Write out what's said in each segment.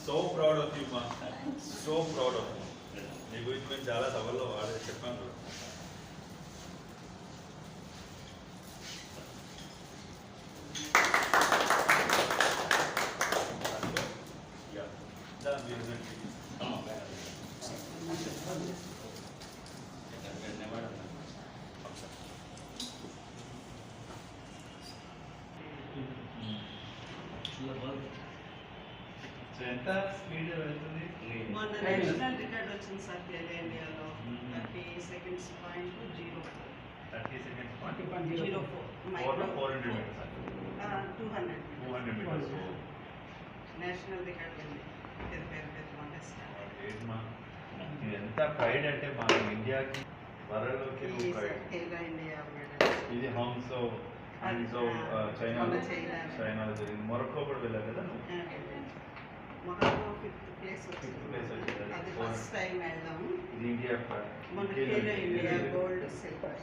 So proud of you మా, so proud of you. నీ గురించి మేము చాలా సభల్లో వాడే చెప్పాను. ఎంత స్పీడ్ వెళ్తుంది? మొన్న నేషనల్ రికార్డ్ వచ్చింది సార్ ఖేలో ఇండియాలో 30 seconds point 0. 30 seconds 0.04 400 meters. 200 meters. National record ఉంది. ఇది ఎంత ప్రైడ్ అంటే మన ఇండియాకి వరల్డ్లోకి ప్రైడ్. ఖేలో ఇండియా ఇది హాంగ్జో చైనాలో జరిగింది. మొరక్కో కూడా వెళ్ళారు కదా నువ్వు? మొరక్కో 5th place వచ్చింది. అది ఫస్ట్ టైం వెళ్ళాము. ఇది ఇండియా మన ఖేలో ఇండియా గోల్డ్ సిల్వర్.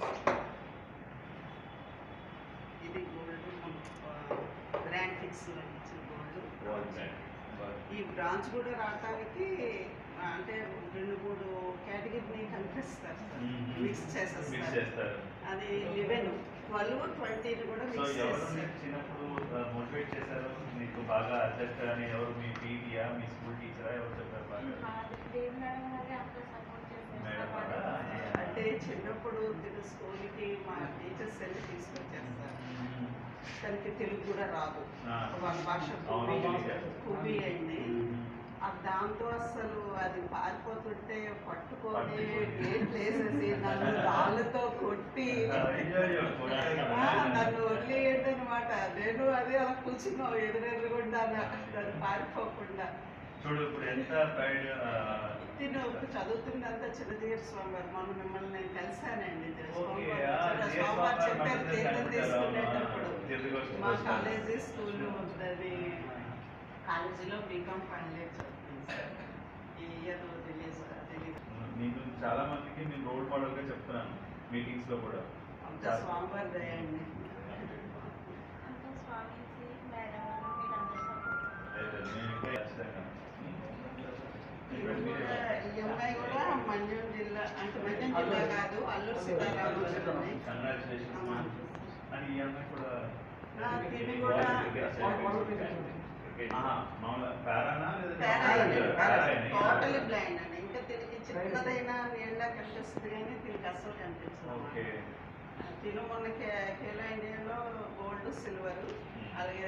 ఇది గోల్డ్ ర్యాంక్ ఫిక్స్ ఇచ్చిన గోల్డ్. ఈ బ్రాంచ్ కూడా రావడానికి అంటే 2-3 కేటగిరీని కనిపిస్తారు, మిక్స్ చేసేస్తారు. అది 11, 12, 20 కూడా మిక్స్ చేస్తారు. చిన్నప్పుడు మోటివేట్ చేశారు మీకు బాగా అడ్జస్ట్ అని ఎవరు? మీ పీటీయా, మీ స్కూల్ టీచరా, ఎవరు చెప్పారు బాగా? అంటే చిన్నప్పుడు స్కూల్కి మా టీచర్స్ వెళ్ళి తీసుకొచ్చేస్తారు. తనకి తెలుగు కూడా రాదు, వాళ్ళ భాష కుబి అయింది. దాంతో అసలు అది పారిపోతుంటే పట్టుకొని గేట్ వేసేసి నన్ను రాళ్ళతో కొట్టి నన్ను వదిలేయండి అనమాట. నేను అదే అలా కూర్చున్నావు ఎదురెదురుగుండా నన్ను పారిపోకుండా. చూడు ఇప్పుడు ఎంత ప్రైడ్. తిను చదువుతున్నంత చిన్నజీయర్ స్వామి గారు మొన్న మిమ్మల్ని నేను కలిశానండి. స్వామివారు చెప్పారు తీర్థం తీసుకునేటప్పుడు మా కాలేజీ స్కూల్లో ఉంటుంది. కాలేజీలో బీకామ్ ఫైనల్ ఇయర్ చదువుతుంది సార్. ఈ ఇయర్ తెలియదు. నేను చాలా మందికి నేను రోల్ మోడల్గా చెప్తున్నాను మీటింగ్స్లో కూడా. అంతా స్వామివారి దయండి. ఈ అమ్మాయి కూడా మన్యం జిల్లా, అంటే మన్యం జిల్లా కాదు, అల్లూరు సీతారామరాజు. అని ఈ అమ్మాయి కూడా తిని కూడా టోటలీ బ్లైండ్ అండి. ఇంకా తిరిగి చిన్నదైనా నీళ్ళ కనిపిస్తుంది కానీ తిరిగి అస్సలు కనిపిస్తుంది. తిను మొన్న ఖేలో ఇండియాలో గోల్డ్, సిల్వర్. అలాగే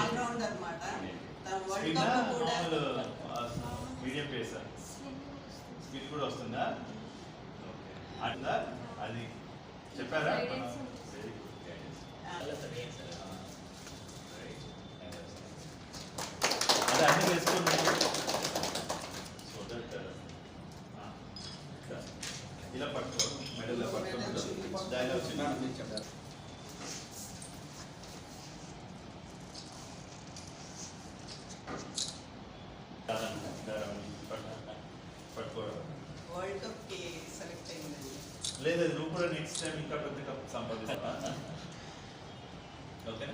ఆల్రౌండర్ అనమాట. మీడియం పేస్ స్పీడ్ కూడా వస్తుందా? అట్లా అది చెప్పారా? అదే అన్ని వేసుకున్నాం. సో దట్ ఇలా పట్టుకో, మెడల్లో పట్టుకో. దానిలో వచ్చింది వరల్డ్ కప్ కి సెలెక్ట్ అయిందండి. లేదు, నువ్వు కూడా నెక్స్ట్ టైం ఇంకా పెద్ద కప్ సంపాదిస్తావా? ఓకే.